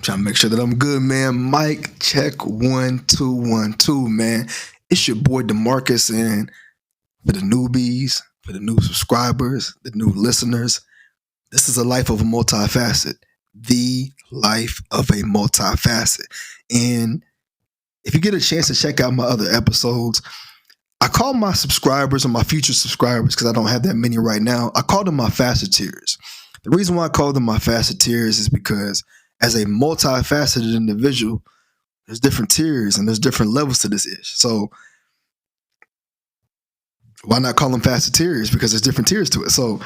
Trying to make sure that I'm good, man. Mic check 1 2 1 2, man. It's your boy Demarcus, and for the newbies, for the new subscribers, the new listeners, this is a life of a multifaceted. The life of a multifaceted. And if you get a chance to check out my other episodes, I call my subscribers or my future subscribers, because I don't have that many right now, I call them my facetteers. The reason why I call them my facetteers is because as a multifaceted individual, there's different tiers and there's different levels to this ish. So why not call them facetteers? Because there's different tiers to it. So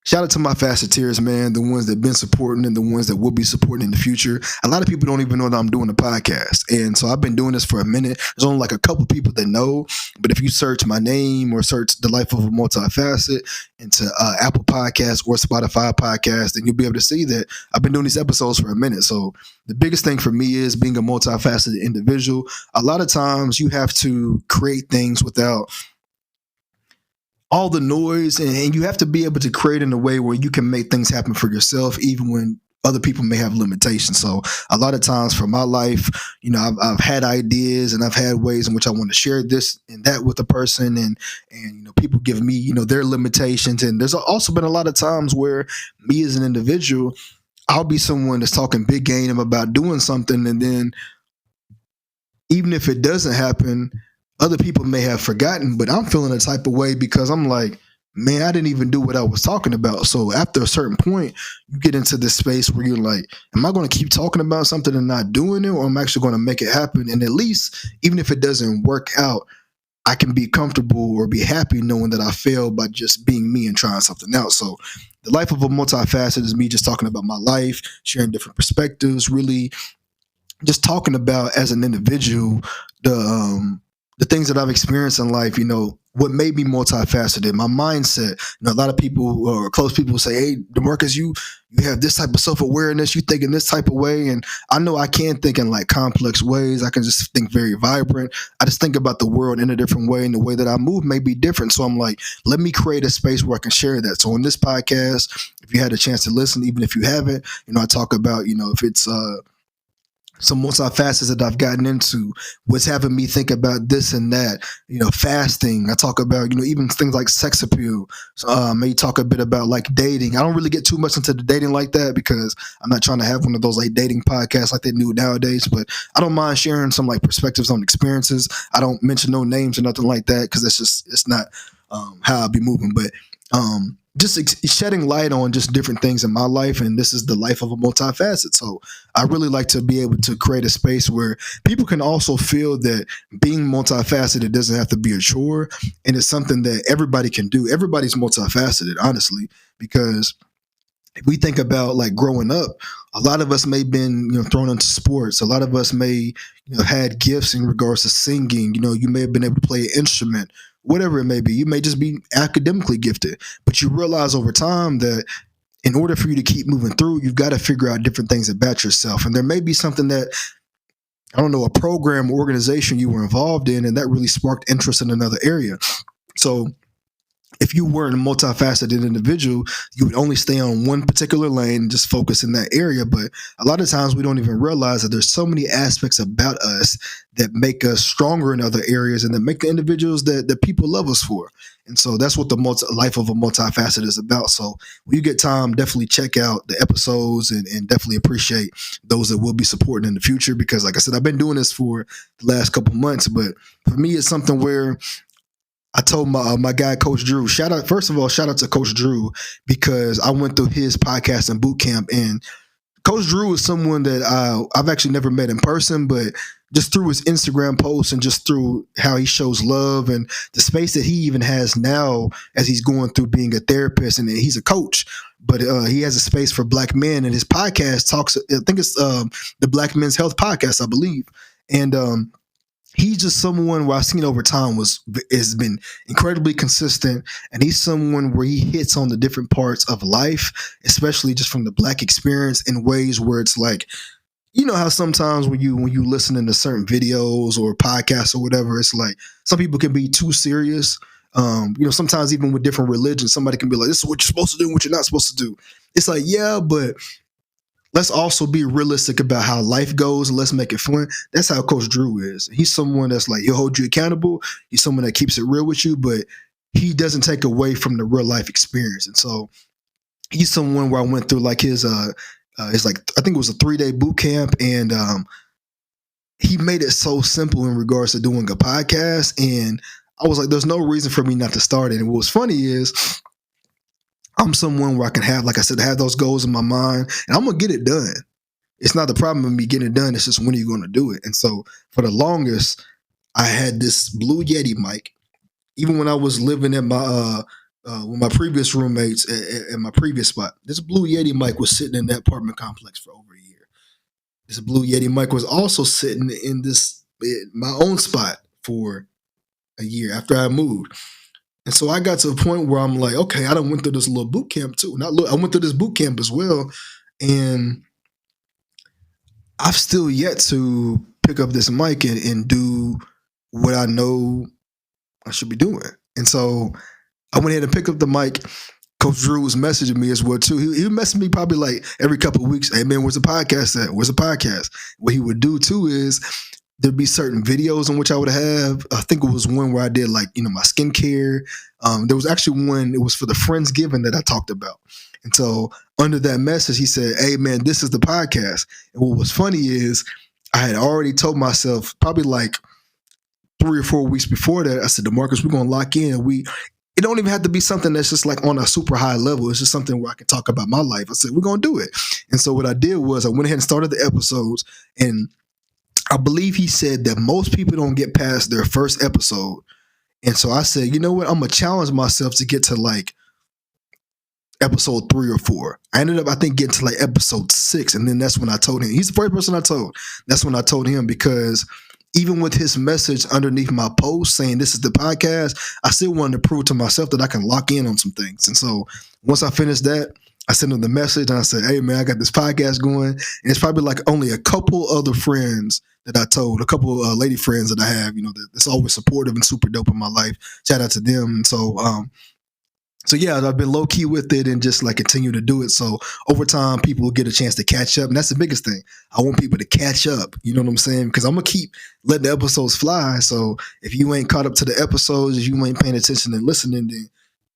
shout out to my facetteers, man, the ones that have been supporting and the ones that will be supporting in the future. A lot of people don't even know that I'm doing a podcast. And so I've been doing this for a minute. There's only like a couple people that know. But if you search my name or search The Life of a Multifacet into Apple Podcasts or Spotify Podcasts, then you'll be able to see that I've been doing these episodes for a minute. So the biggest thing for me is being a multifaceted individual. A lot of times you have to create things without all the noise, and you have to be able to create in a way where you can make things happen for yourself, even when other people may have limitations. So a lot of times for my life, I've had ideas and I've had ways in which I want to share this and that with a person, and people give me, their limitations. And there's also been a lot of times where me as an individual, I'll be someone that's talking big game about doing something, and then even if it doesn't happen, other people may have forgotten, but I'm feeling a type of way because I'm like, man, I didn't even do what I was talking about. So after a certain point, you get into this space where you're like, am I going to keep talking about something and not doing it, or am I actually going to make it happen? And at least, even if it doesn't work out, I can be comfortable or be happy knowing that I failed by just being me and trying something else. So the life of a multifaceted is me just talking about my life, sharing different perspectives, really just talking about as an individual, the things that I've experienced in life, what made me multifaceted, my mindset. A lot of people or close people say, hey, DeMarcus, you have this type of self-awareness, you think in this type of way. And I know I can't think in like complex ways. I can just think very vibrant. I just think about the world in a different way, and the way that I move may be different. So I'm like, let me create a space where I can share that. So on this podcast, if you had a chance to listen, even if you haven't, I talk about, if it's some multifacets that I've gotten into, what's having me think about this and that, fasting. I talk about, even things like sex appeal. So, maybe talk a bit about like dating. I don't really get too much into the dating like that because I'm not trying to have one of those like dating podcasts like they do nowadays, but I don't mind sharing some like perspectives on experiences. I don't mention no names or nothing like that because it's not how I'll be moving, but just shedding light on just different things in my life. And this is the life of a multifaceted. So I really like to be able to create a space where people can also feel that being multifaceted doesn't have to be a chore, and it's something that everybody can do. Everybody's multifaceted, honestly, because if we think about like growing up, a lot of us may have been, thrown into sports. A lot of us may, had gifts in regards to singing. You may have been able to play an instrument, whatever it may be. You may just be academically gifted, but you realize over time that in order for you to keep moving through, you've got to figure out different things about yourself. And there may be something that, I don't know, a program or organization you were involved in, and that really sparked interest in another area. So if you weren't a multifaceted individual, you would only stay on one particular lane and just focus in that area. But a lot of times we don't even realize that there's so many aspects about us that make us stronger in other areas and that make the individuals that people love us for. And so that's what the life of a multifaceted is about. So when you get time, definitely check out the episodes and definitely appreciate those that will be supporting in the future. Because like I said, I've been doing this for the last couple months, but for me, it's something where I told my guy, Coach Drew, shout out to Coach Drew, because I went through his podcast and boot camp. And Coach Drew is someone that I've actually never met in person, but just through his Instagram posts and just through how he shows love and the space that he even has now as he's going through being a therapist, and he's a coach, but he has a space for Black men, and his podcast talks, I think it's the Black Men's Health Podcast, I believe. And he's just someone where I've seen over time has been incredibly consistent, and he's someone where he hits on the different parts of life, especially just from the Black experience, in ways where it's like, how sometimes when you listen to certain videos or podcasts or whatever, it's like some people can be too serious. Sometimes even with different religions, somebody can be like, this is what you're supposed to do and what you're not supposed to do. It's like, yeah, but let's also be realistic about how life goes and let's make it fun. That's how Coach Drew is. He's someone that's like, he'll hold you accountable. He's someone that keeps it real with you, but he doesn't take away from the real life experience. And so he's someone where I went through like his like, I think it was a 3-day boot camp, and he made it so simple in regards to doing a podcast. And I was like, there's no reason for me not to start it. And what's funny is I'm someone where I can have, like I said, have those goals in my mind, and I'm gonna get it done. It's not the problem of me getting it done. It's just when are you going to do it? And so for the longest, I had this Blue Yeti mic. Even when I was living at my with my previous roommates at my previous spot, this Blue Yeti mic was sitting in that apartment complex for over a year. This Blue Yeti mic was also sitting in my own spot for a year after I moved. And so I got to a point where I'm like, okay, I done went through this little boot camp too. I went through this boot camp as well, and I've still yet to pick up this mic and do what I know I should be doing. And so I went ahead and picked up the mic. Coach Drew was messaging me as well too. He would message me probably like every couple of weeks. Hey man, where's the podcast at? Where's the podcast? What he would do too is there'd be certain videos in which I would have. I think it was one where I did like, my skincare. There was actually one, it was for the Friendsgiving that I talked about. And so under that message, he said, hey man, this is the podcast. And what was funny is I had already told myself probably like 3 or 4 weeks before that, I said, DeMarcus, we're going to lock in. It don't even have to be something that's just like on a super high level. It's just something where I can talk about my life. I said, we're going to do it. And so what I did was I went ahead and started the episodes, and I believe he said that most people don't get past their first episode. And so I said, you know what? I'm going to challenge myself to get to like episode 3 or 4. I ended up, I think, getting to like episode 6. And then that's when I told him. He's the first person I told. That's when I told him, because even with his message underneath my post saying this is the podcast, I still wanted to prove to myself that I can lock in on some things. And so once I finished that, I sent him the message and I said, hey man, I got this podcast going. And it's probably like only a couple other friends that I told, a couple of lady friends that I have, that's always supportive and super dope in my life. Shout out to them. And so yeah, I've been low key with it and just like continue to do it. So over time, people will get a chance to catch up, and that's the biggest thing. I want people to catch up. You know what I'm saying? Because I'm gonna keep letting the episodes fly. So if you ain't caught up to the episodes, if you ain't paying attention and listening, then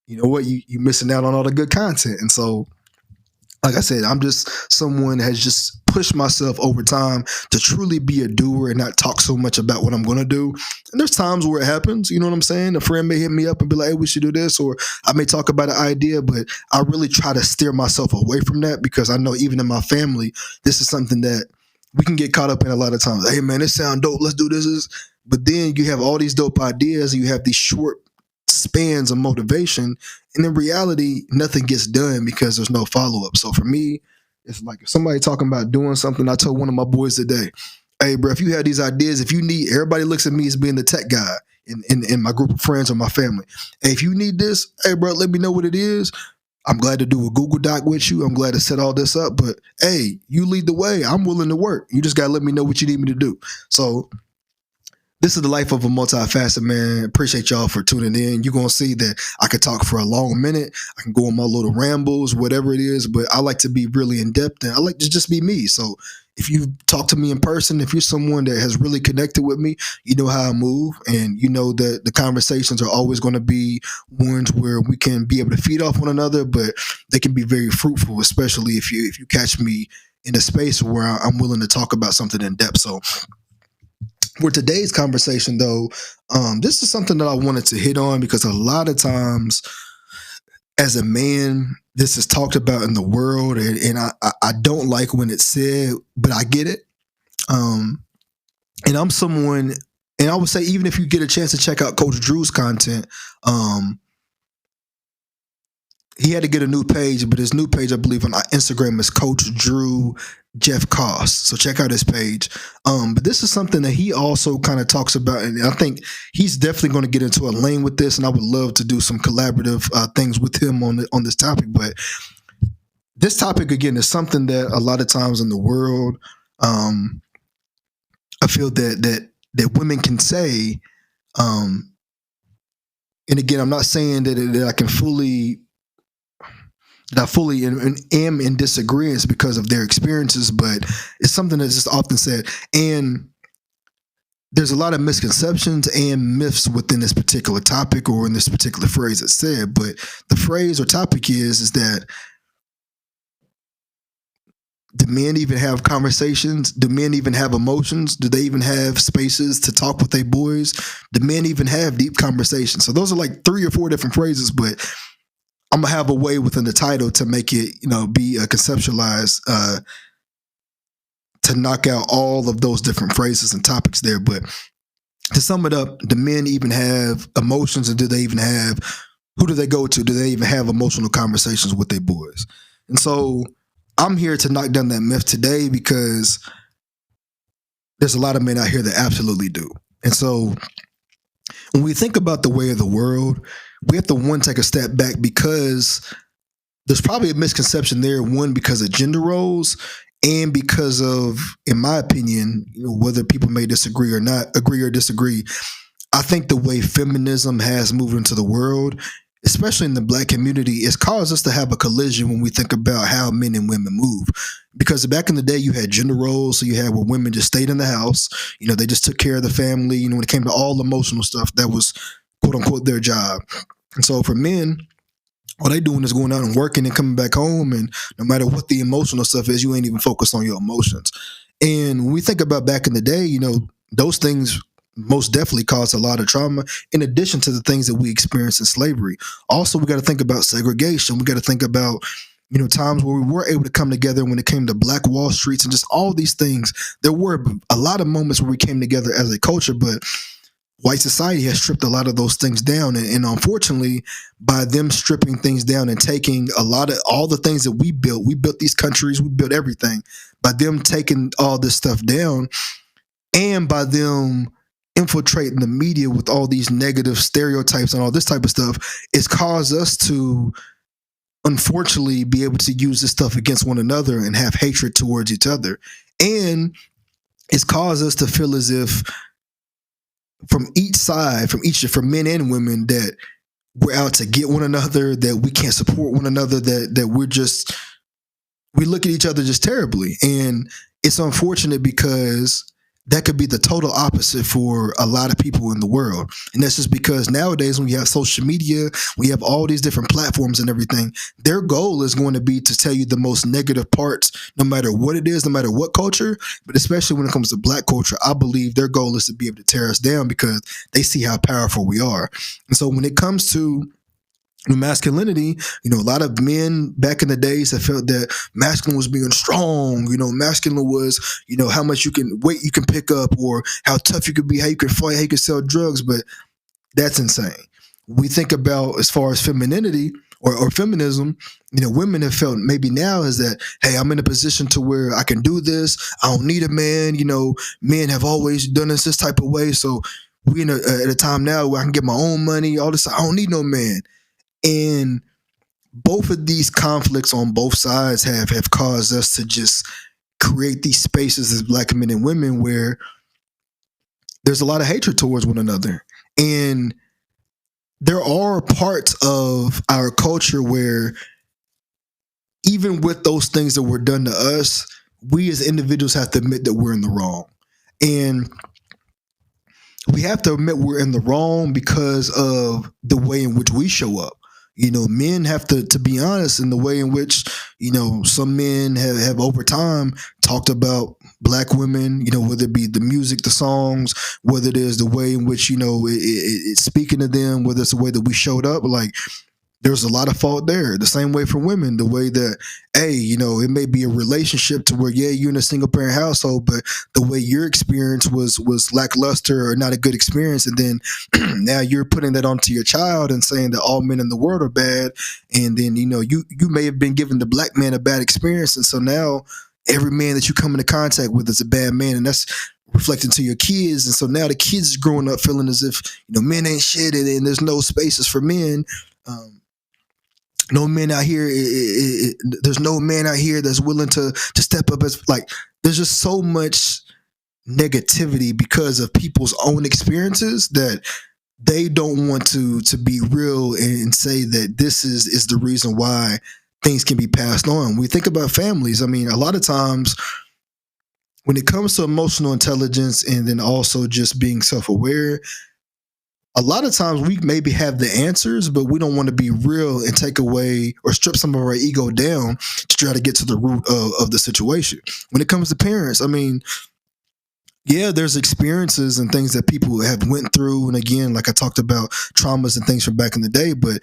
you know what, you missing out on all the good content. And so, like I said, I'm just someone that has just pushed myself over time to truly be a doer and not talk so much about what I'm going to do. And there's times where it happens, you know what I'm saying? A friend may hit me up and be like, hey, we should do this, or I may talk about an idea, but I really try to steer myself away from that, because I know even in my family, this is something that we can get caught up in a lot of times. Hey man, this sound dope, let's do this. But then you have all these dope ideas and you have these short spans of motivation, and in reality nothing gets done because there's no follow-up. So for me, it's like if somebody talking about doing something, I told one of my boys today, hey bro, if you have these ideas, if you need, everybody looks at me as being the tech guy in my group of friends or my family. Hey, if you need this, hey bro, let me know what it is. I'm glad to do a Google Doc with you. I'm glad to set all this up, but hey, you lead the way. I'm willing to work. You just got to let me know what you need me to do. So this is the life of a multifaceted man. Appreciate y'all for tuning in. You're going to see that I could talk for a long minute. I can go on my little rambles, whatever it is, but I like to be really in depth, and I like to just be me. So if you talk to me in person, if you're someone that has really connected with me, you know how I move, and you know that the conversations are always going to be ones where we can be able to feed off one another, but they can be very fruitful, especially if you catch me in a space where I'm willing to talk about something in depth. So for today's conversation, though, this is something that I wanted to hit on, because a lot of times as a man, this is talked about in the world, and I don't like when it's said, but I get it. And I'm someone, and I would say, even if you get a chance to check out Coach Drew's content, he had to get a new page, but his new page, I believe, on Instagram is Coach Drew Jeff Cost. So check out his page. But this is something that he also kind of talks about, and I think he's definitely going to get into a lane with this. And I would love to do some collaborative things with him on this topic. But this topic again is something that a lot of times in the world, I feel that women can say. And again, I'm not saying that I can fully that I fully am in disagreement because of their experiences, but it's something that's just often said. And there's a lot of misconceptions and myths within this particular topic or in this particular phrase that's said. But the phrase or topic is that, do men even have conversations? Do men even have emotions? Do they even have spaces to talk with their boys? Do men even have deep conversations? So those are like 3 or 4 different phrases, but I'm gonna have a way within the title to make it, be conceptualized, to knock out all of those different phrases and topics there. But to sum it up, do men even have emotions, and do they even have? Who do they go to? Do they even have emotional conversations with their boys? And so I'm here to knock down that myth today because there's a lot of men out here that absolutely do. And so when we think about the way of the world, we have to take a step back because there's probably a misconception there. One, because of gender roles, and because of, in my opinion, whether people may disagree or not, agree or disagree, I think the way feminism has moved into the world, especially in the Black community, it's caused us to have a collision when we think about how men and women move. Because back in the day, you had gender roles, so you had where women just stayed in the house, they just took care of the family. When it came to all emotional stuff, that was quote unquote their job. And so for men, all they doing is going out and working and coming back home, and no matter what the emotional stuff is, you ain't even focused on your emotions. And when we think about back in the day, those things most definitely caused a lot of trauma, in addition to the things that we experienced in slavery. Also, we got to think about segregation. We got to think about, times where we were able to come together when it came to Black Wall Streets and just all these things. There were a lot of moments where we came together as a culture, but white society has stripped a lot of those things down. And unfortunately, by them stripping things down and taking a lot of all the things that we built these countries, we built everything. By them taking all this stuff down, and by them infiltrating the media with all these negative stereotypes and all this type of stuff, it's caused us to, unfortunately, be able to use this stuff against one another and have hatred towards each other. And it's caused us to feel as if, from each side, from men and women, that we're out to get one another, that we can't support one another, that we look at each other just terribly. And it's unfortunate because that could be the total opposite for a lot of people in the world. And that's just because nowadays, when you have social media, we have all these different platforms and everything, their goal is going to be to tell you the most negative parts, no matter what it is, no matter what culture, but especially when it comes to Black culture, I believe their goal is to be able to tear us down because they see how powerful we are. And so when it comes to masculinity, a lot of men back in the days have felt that masculine was being strong. Masculine was, how much weight you can pick up, or how tough you could be, how you can fight, how you can sell drugs. But that's insane. We think about, as far as femininity or feminism, women have felt maybe now is that, hey, I'm in a position to where I can do this. I don't need a man. Men have always done this type of way. So we at a time now where I can get my own money, all this. I don't need no man. And both of these conflicts on both sides have caused us to just create these spaces as Black men and women where there's a lot of hatred towards one another. And there are parts of our culture where, even with those things that were done to us, we as individuals have to admit that we're in the wrong. And we have to admit we're in the wrong because of the way in which we show up. Men have to be honest in the way in which, some men have over time talked about Black women, whether it be the music, the songs, whether it is the way in which, it's speaking to them, whether it's the way that we showed up. Like, there's a lot of fault there. The same way for women, the way that, hey, it may be a relationship to where, yeah, you're in a single parent household, but the way your experience was lackluster or not a good experience. And then now you're putting that onto your child and saying that all men in the world are bad. And then, you may have been giving the Black man a bad experience. And so now every man that you come into contact with is a bad man. And that's reflecting to your kids. And so now the kids is growing up feeling as if, men ain't shit, and there's no spaces for men. No men out here. There's no man out here that's willing to step up. As like, there's just so much negativity because of people's own experiences that they don't want to be real and say that this is the reason why things can be passed on. We think about families. I mean, a lot of times when it comes to emotional intelligence and then also just being self-aware, a lot of times we maybe have the answers, but we don't want to be real and take away or strip some of our ego down to try to get to the root of the situation. When it comes to parents, I mean, yeah, there's experiences and things that people have went through. And again, like I talked about traumas and things from back in the day, but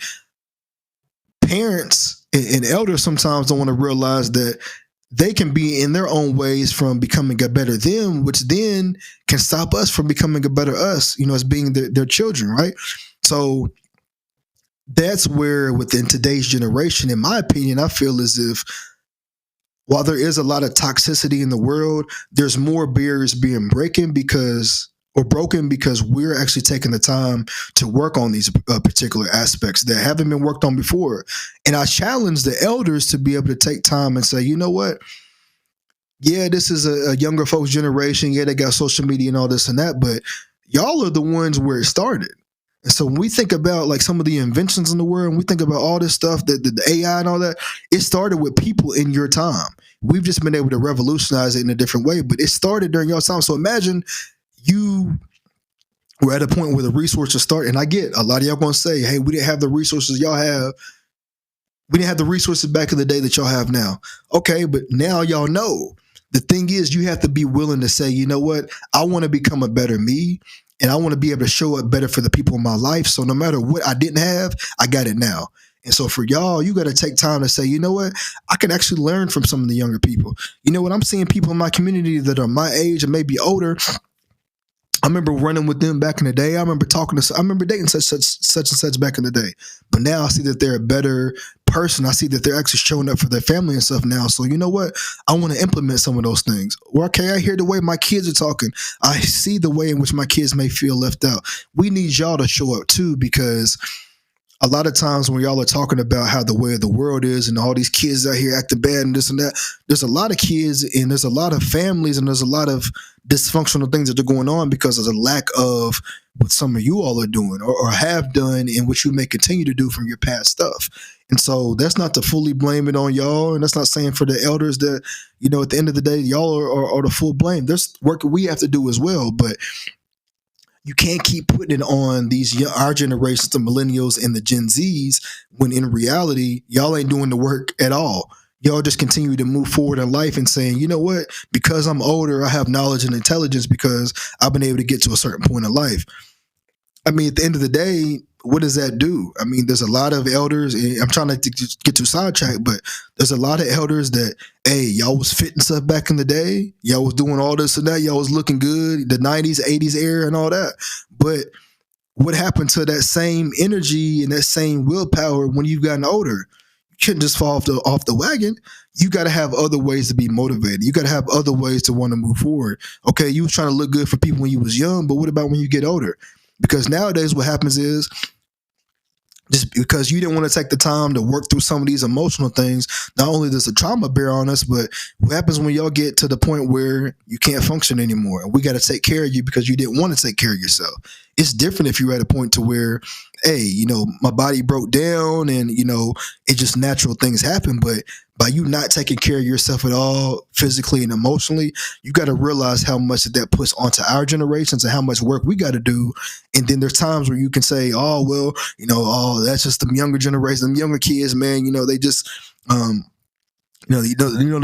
parents and elders sometimes don't want to realize that they can be in their own ways from becoming a better them, which then can stop us from becoming a better us, as being their children, right? So that's where within today's generation, in my opinion, I feel as if while there is a lot of toxicity in the world, there's more barriers being broken because we're actually taking the time to work on these particular aspects that haven't been worked on before. And I challenge the elders to be able to take time and say, you know what? Yeah, this is a younger folks generation. Yeah, they got social media and all this and that, but y'all are the ones where it started. And so when we think about like some of the inventions in the world, and we think about all this stuff, the AI and all that, it started with people in your time. We've just been able to revolutionize it in a different way, but it started during your time. So imagine you were at a point where the resources start, and I get a lot of y'all gonna say, hey, we didn't have the resources y'all have. We didn't have the resources back in the day that y'all have now. Okay, but now y'all know. The thing is, you have to be willing to say, you know what? I want to become a better me, and I want to be able to show up better for the people in my life. So no matter what I didn't have, I got it now. And so for y'all, you got to take time to say, you know what? I can actually learn from some of the younger people. You know what? I'm seeing people in my community that are my age and maybe older. I remember running with them back in the day. I remember dating such and such back in the day. But now I see that they're a better person. I see that they're actually showing up for their family and stuff now. So you know what? I want to implement some of those things. Or okay, I hear the way my kids are talking. I see the way in which my kids may feel left out. We need y'all to show up too, because a lot of times when y'all are talking about how the way of the world is and all these kids out here acting bad and this and that, there's a lot of kids and there's a lot of families and there's a lot of dysfunctional things that are going on because of the lack of what some of you all are doing or have done and what you may continue to do from your past stuff. And so that's not to fully blame it on y'all. And that's not saying for the elders that, at the end of the day, y'all are the full blame. There's work we have to do as well. But you can't keep putting it on our generations, the millennials and the Gen Zs, when in reality, y'all ain't doing the work at all. Y'all just continue to move forward in life and saying, you know what, because I'm older, I have knowledge and intelligence because I've been able to get to a certain point in life. I mean, at the end of the day, what does that do? I mean, there's a lot of elders, and I'm trying not to get too sidetracked, but there's a lot of elders that, hey, y'all was fitting stuff back in the day. Y'all was doing all this and that. Y'all was looking good, the 90s, 80s era and all that. But what happened to that same energy and that same willpower when you've gotten older? You couldn't just fall off the wagon. You got to have other ways to be motivated. You got to have other ways to want to move forward. Okay, you was trying to look good for people when you was young, but what about when you get older? Because nowadays what happens is, just because you didn't want to take the time to work through some of these emotional things, not only does the trauma bear on us, but what happens when y'all get to the point where you can't function anymore? And we got to take care of you because you didn't want to take care of yourself. It's different if you're at a point to where, hey, my body broke down and, it just natural things happen. But by you not taking care of yourself at all, physically and emotionally, you got to realize how much that puts onto our generations and how much work we got to do. And then there's times where you can say, oh, well, that's just the younger generation, them younger kids, man, they just, the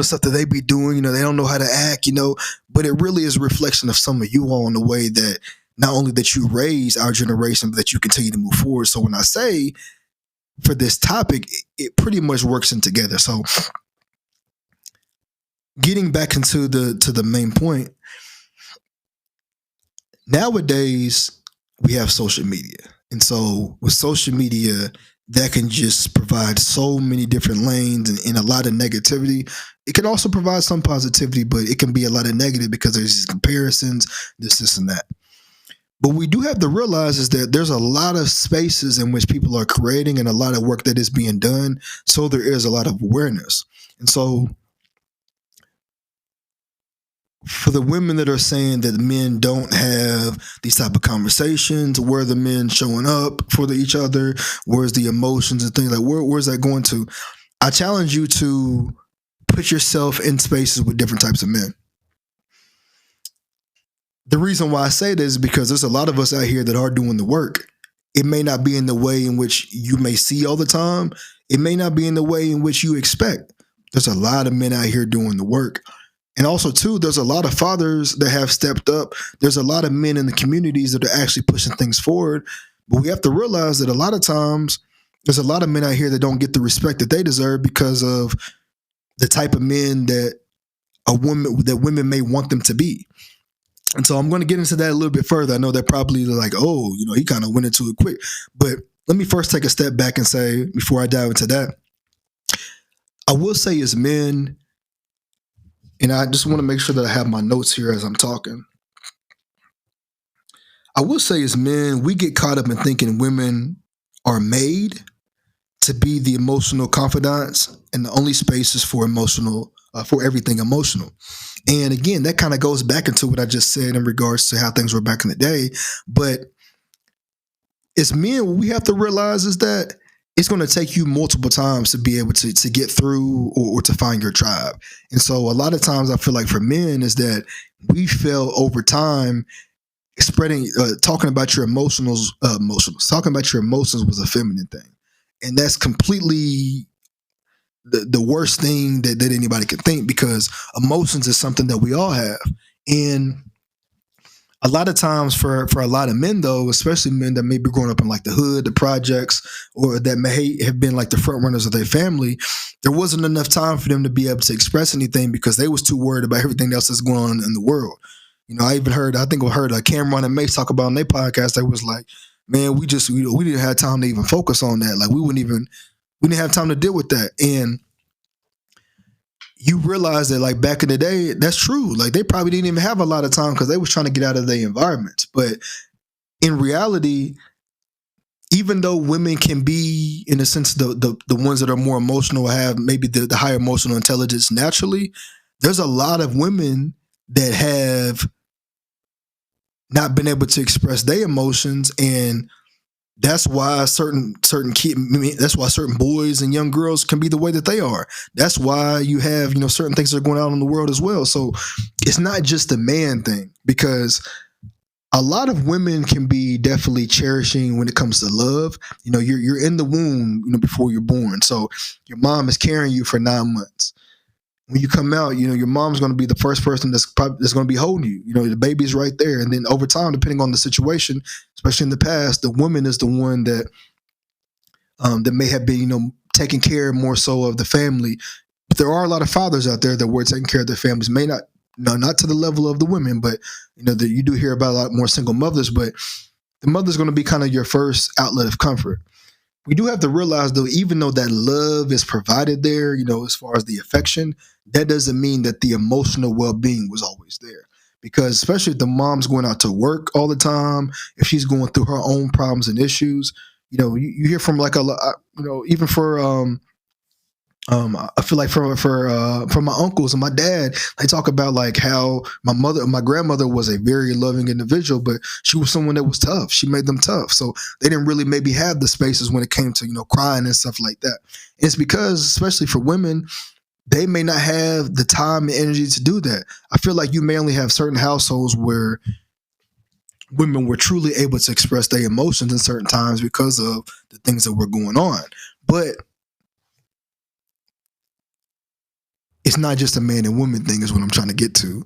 stuff that they be doing, they don't know how to act, but it really is a reflection of some of you all in the way that not only that you raise our generation, but that you continue to move forward. So when I say for this topic, it pretty much works in together. So getting back into the main point, nowadays we have social media. And so with social media, that can just provide so many different lanes and a lot of negativity. It can also provide some positivity, but it can be a lot of negative because there's these comparisons, this and that. But we do have to realize is that there's a lot of spaces in which people are creating and a lot of work that is being done. So there is a lot of awareness. And so for the women that are saying that men don't have these type of conversations, where are the men showing up for each other? Where's the emotions and things like where's that going to? I challenge you to put yourself in spaces with different types of men. The reason why I say this is because there's a lot of us out here that are doing the work. It may not be in the way in which you may see all the time. It may not be in the way in which you expect. There's a lot of men out here doing the work. And also, too, there's a lot of fathers that have stepped up. There's a lot of men in the communities that are actually pushing things forward. But we have to realize that a lot of times there's a lot of men out here that don't get the respect that they deserve because of the type of men that women may want them to be. And so I'm going to get into that a little bit further. I know they're probably like, oh, he kind of went into it quick. But let me first take a step back and say, before I dive into that, I will say as men, and I just want to make sure that I have my notes here as I'm talking. I will say as men, we get caught up in thinking women are made to be the emotional confidants and the only spaces for for everything emotional. And again, that kind of goes back into what I just said in regards to how things were back in the day. But as men, what we have to realize is that it's going to take you multiple times to be able to get through or to find your tribe. And so a lot of times I feel like for men is that we fail over time talking about your talking about your emotions was a feminine thing. And that's completely the worst thing that anybody could think, because emotions is something that we all have. And a lot of times for a lot of men, though, especially men that may be growing up in like the hood, the projects, or that may have been like the front runners of their family, there wasn't enough time for them to be able to express anything because they was too worried about everything else that's going on in the world. I think I heard Cameron and Mace talk about on their podcast. They was like, man, we didn't have time to even focus on that. Like we didn't have time to deal with that. And you realize that like back in the day, that's true. Like they probably didn't even have a lot of time because they was trying to get out of their environments. But in reality, even though women can be, in a sense, the ones that are more emotional, have maybe the higher emotional intelligence naturally, there's a lot of women that have not been able to express their emotions, and that's why certain that's why certain boys and young girls can be the way that they are. That's why you have certain things that are going on in the world as well. So it's not just a man thing, because a lot of women can be definitely cherishing when it comes to love. You're in the womb, before you're born. So your mom is carrying you for 9 months. When you come out, your mom's going to be the first person that's going to be holding you. The baby's right there. And then over time, depending on the situation, especially in the past, the woman is the one that may have been, taking care more so of the family. But there are a lot of fathers out there that were taking care of their families. May not, not to the level of the women, but that you do hear about a lot more single mothers. But the mother's going to be kind of your first outlet of comfort. We do have to realize, though, even though that love is provided there, as far as the affection, that doesn't mean that the emotional well-being was always there. Because especially if the mom's going out to work all the time, if she's going through her own problems and issues, you hear from like a lot, even for I feel like for my uncles and my dad, they talk about like how my grandmother was a very loving individual, but she was someone that was tough. She made them tough. So they didn't really maybe have the spaces when it came to, crying and stuff like that. And it's because, especially for women, they may not have the time and energy to do that. I feel like you may only have certain households where women were truly able to express their emotions in certain times because of the things that were going on. But it's not just a man and woman thing is what I'm trying to get to.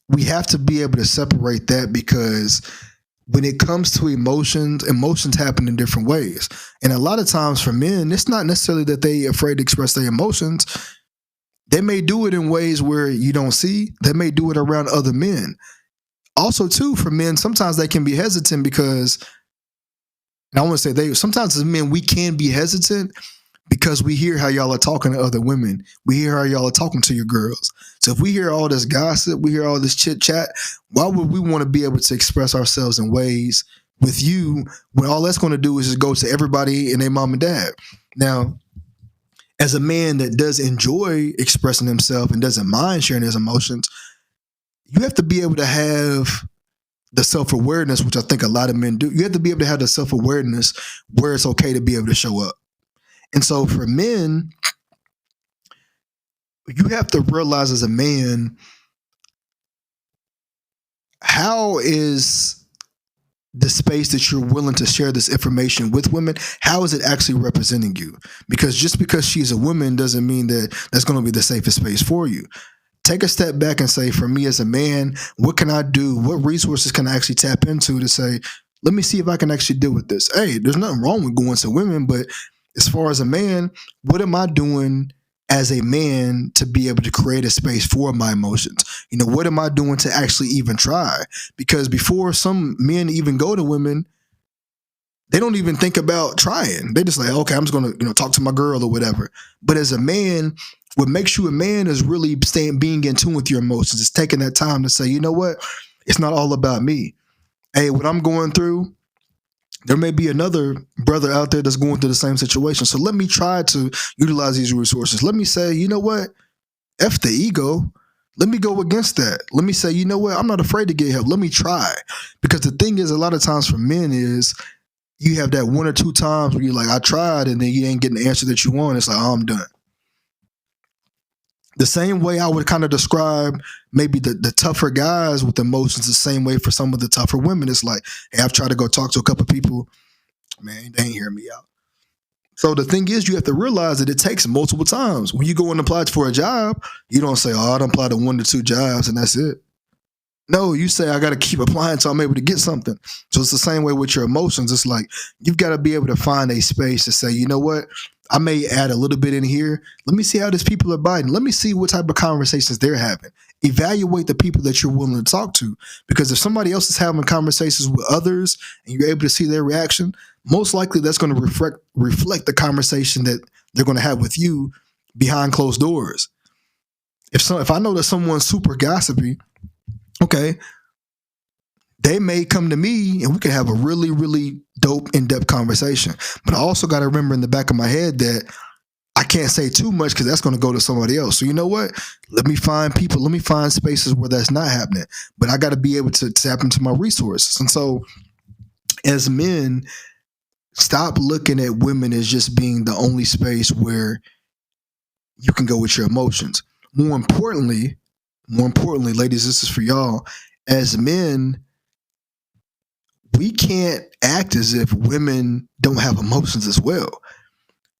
We have to be able to separate that, because when it comes to emotions happen in different ways. And a lot of times for men, it's not necessarily that they afraid to express their emotions. They may do it in ways where you don't see. They may do it around other men. Also, too, for men, sometimes they can be hesitant because, and I want to say sometimes as men, we can be hesitant because we hear how y'all are talking to other women. We hear how y'all are talking to your girls. So if we hear all this gossip, we hear all this chit chat, why would we want to be able to express ourselves in ways with you when all that's going to do is just go to everybody and their mom and dad? Now, as a man that does enjoy expressing himself and doesn't mind sharing his emotions, you have to be able to have the self-awareness, which I think a lot of men do. You have to be able to have the self-awareness where it's okay to be able to show up. And so for men, you have to realize as a man, how is the space that you're willing to share this information with women, how is it actually representing you? Because just because she's a woman doesn't mean that that's going to be the safest space for you. Take a step back and say, for me as a man, what can I do? What resources can I actually tap into to say, let me see if I can actually deal with this? Hey, there's nothing wrong with going to women, but as far as a man, what am I doing as a man to be able to create a space for my emotions? You know, what am I doing to actually even try? Because before some men even go to women, they don't even think about trying. They just like, okay, I'm just gonna, talk to my girl or whatever. But as a man, what makes you a man is really being in tune with your emotions. It's taking that time to say, you know what? It's not all about me. Hey, what I'm going through, there may be another brother out there that's going through the same situation. So let me try to utilize these resources. Let me say, you know what? F the ego. Let me go against that. Let me say, you know what? I'm not afraid to get help. Let me try. Because the thing is, a lot of times for men is you have that one or two times where you're like, I tried, and then you ain't getting the answer that you want. It's like, oh, I'm done. The same way I would kind of describe maybe the tougher guys with emotions, the same way for some of the tougher women. It's like, hey, I've tried to go talk to a couple of people. Man, they ain't hearing me out. So the thing is, you have to realize that it takes multiple times. When you go and apply for a job, you don't say, oh, I don't apply to 1 to 2 jobs and that's it. No, you say, I got to keep applying until I'm able to get something. So it's the same way with your emotions. It's like, you've got to be able to find a space to say, you know what? I may add a little bit in here. Let me see how these people are biting. Let me see what type of conversations they're having. Evaluate the people that you're willing to talk to. Because if somebody else is having conversations with others and you're able to see their reaction, most likely that's going to reflect the conversation that they're going to have with you behind closed doors. If I know that someone's super gossipy, okay, they may come to me and we can have a really, really dope, in-depth conversation. But I also got to remember in the back of my head that I can't say too much because that's going to go to somebody else. So you know what? Let me find people. Let me find spaces where that's not happening. But I got to be able to tap into my resources. And so as men, stop looking at women as just being the only space where you can go with your emotions. More importantly, ladies, this is for y'all. As men, we can't act as if women don't have emotions as well.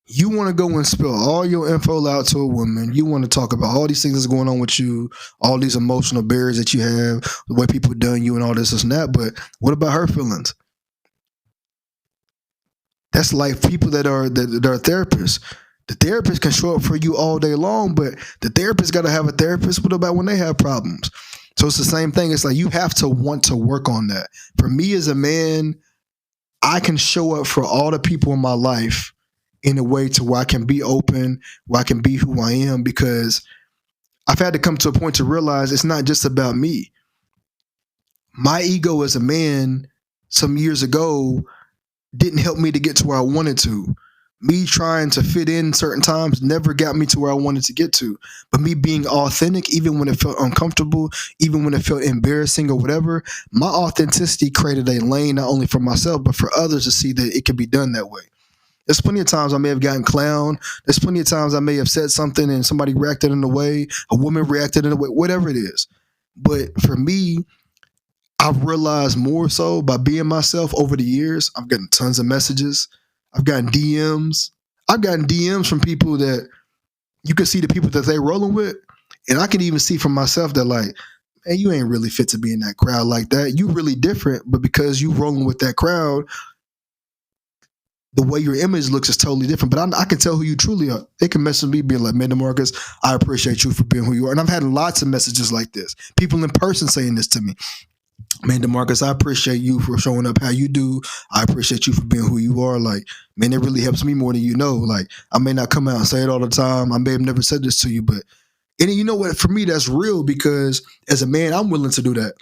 You want to go and spill all your info out to a woman. You want to talk about all these things that's going on with you, all these emotional barriers that you have, the way people done you and all this and that. But what about her feelings? That's like people that are therapists. The therapist can show up for you all day long, but the therapist got to have a therapist. What about when they have problems? So it's the same thing. It's like you have to want to work on that. For me as a man, I can show up for all the people in my life in a way to where I can be open, where I can be who I am, because I've had to come to a point to realize it's not just about me. My ego as a man some years ago didn't help me to get to where I wanted to. Me trying to fit in certain times never got me to where I wanted to get to. But me being authentic, even when it felt uncomfortable, even when it felt embarrassing or whatever, my authenticity created a lane not only for myself, but for others to see that it can be done that way. There's plenty of times I may have gotten clowned. There's plenty of times I may have said something and somebody reacted in a way, a woman reacted in a way, whatever it is. But for me, I've realized more so by being myself over the years. I've gotten tons of messages. I've gotten DMs. I've gotten DMs from people that you can see the people that they rolling with. And I can even see from myself that like, man, you ain't really fit to be in that crowd like that. You really different, but because you rolling with that crowd, the way your image looks is totally different. But I can tell who you truly are. They can message me being like, man, DeMarcus, I appreciate you for being who you are. And I've had lots of messages like this. People in person saying this to me. Man, DeMarcus, I appreciate you for showing up how you do. I appreciate you for being who you are. Like, man, it really helps me more than you know. Like, I may not come out and say it all the time. I may have never said this to you, but and you know what? For me, that's real because as a man, I'm willing to do that.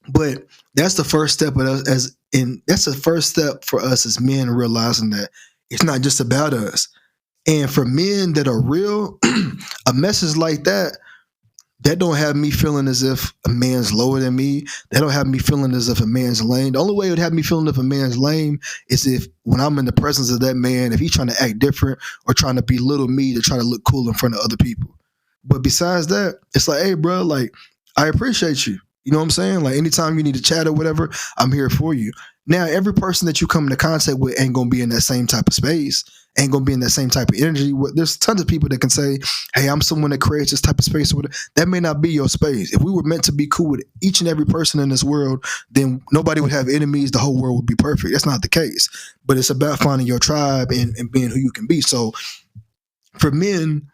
But that's the first step of us that's the first step for us as men realizing that it's not just about us. And for men that are real, a message like that, That don't have me feeling as if a man's lower than me. That don't have me feeling as if a man's lame. The only way it would have me feeling if a man's lame is if when I'm in the presence of that man, if he's trying to act different or trying to belittle me to try to look cool in front of other people. But besides that, it's like, hey, bro, like, I appreciate you. You know what I'm saying? Like, anytime you need to chat or whatever, I'm here for you. Now, every person that you come into contact with ain't gonna be in that same type of space, ain't gonna be in that same type of energy. There's tons of people that can say, hey, I'm someone that creates this type of space. That may not be your space. If we were meant to be cool with each and every person in this world, then nobody would have enemies. The whole world would be perfect. That's not the case. But it's about finding your tribe and being who you can be. So for men,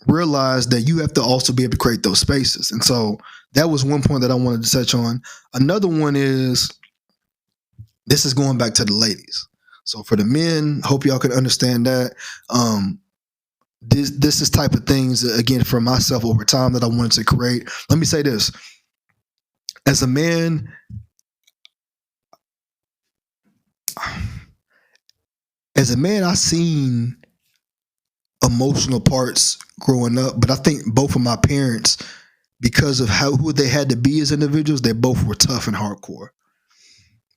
realize that you have to also be able to create those spaces. And so that was one point that I wanted to touch on. Another one is, this is going back to the ladies. So for the men, hope y'all can understand that. This is type of things, again, for myself over time that I wanted to create. Let me say this. As a man, I've seen emotional parts growing up, but I think both of my parents, because of who they had to be as individuals, they both were tough and hardcore.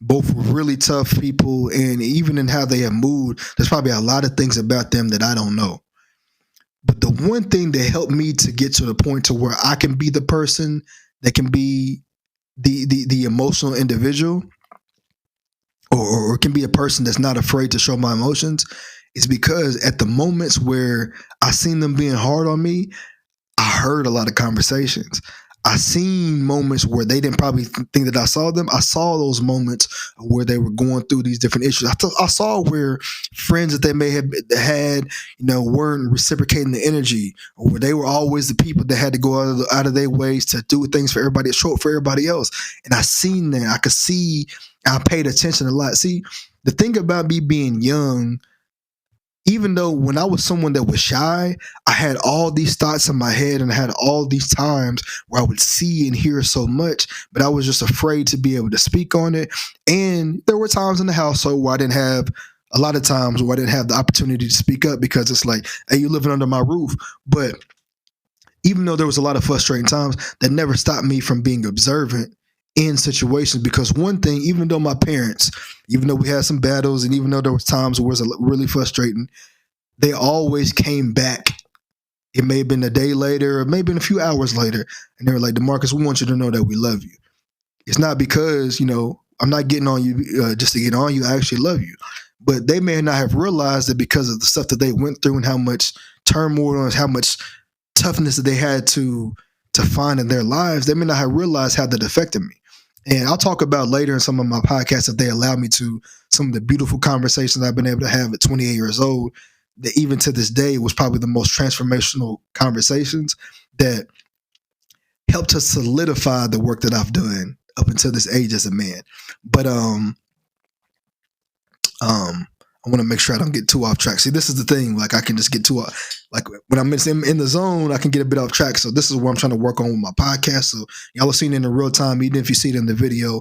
Both were really tough people, and even in how they have moved, there's probably a lot of things about them that I don't know. But the one thing that helped me to get to the point to where I can be the person that can be the emotional individual, or can be a person that's not afraid to show my emotions, is because at the moments where I seen them being hard on me, I heard a lot of conversations. I seen moments where they didn't probably think that I saw them. I saw those moments where they were going through these different issues. I saw where friends that they may have had, weren't reciprocating the energy, or where they were always the people that had to go out of their ways to do things for everybody, show up for everybody else. And I seen that. I could see. I paid attention a lot. See, the thing about me being young, even though when I was someone that was shy, I had all these thoughts in my head and I had all these times where I would see and hear so much, but I was just afraid to be able to speak on it. And there were times in the household where I didn't have the opportunity to speak up, because it's like, hey, you're living under my roof. But even though there was a lot of frustrating times, that never stopped me from being observant in situations. Because one thing, even though my parents, even though we had some battles, and even though there was times where it was really frustrating, they always came back. It may have been a day later, or maybe a few hours later, and they were like, DeMarcus, we want you to know that we love you. It's not because, I'm not getting on you just to get on you. I actually love you. But they may not have realized that because of the stuff that they went through and how much turmoil and how much toughness that they had to find in their lives, they may not have realized how that affected me. And I'll talk about later in some of my podcasts, if they allow me to, some of the beautiful conversations I've been able to have at 28 years old, that even to this day was probably the most transformational conversations that helped to solidify the work that I've done up until this age as a man. But I want to make sure I don't get too off track. See, this is the thing. Like, I can just get like when I'm in the zone, I can get a bit off track. So this is what I'm trying to work on with my podcast. So y'all are seeing it in real time, even if you see it in the video.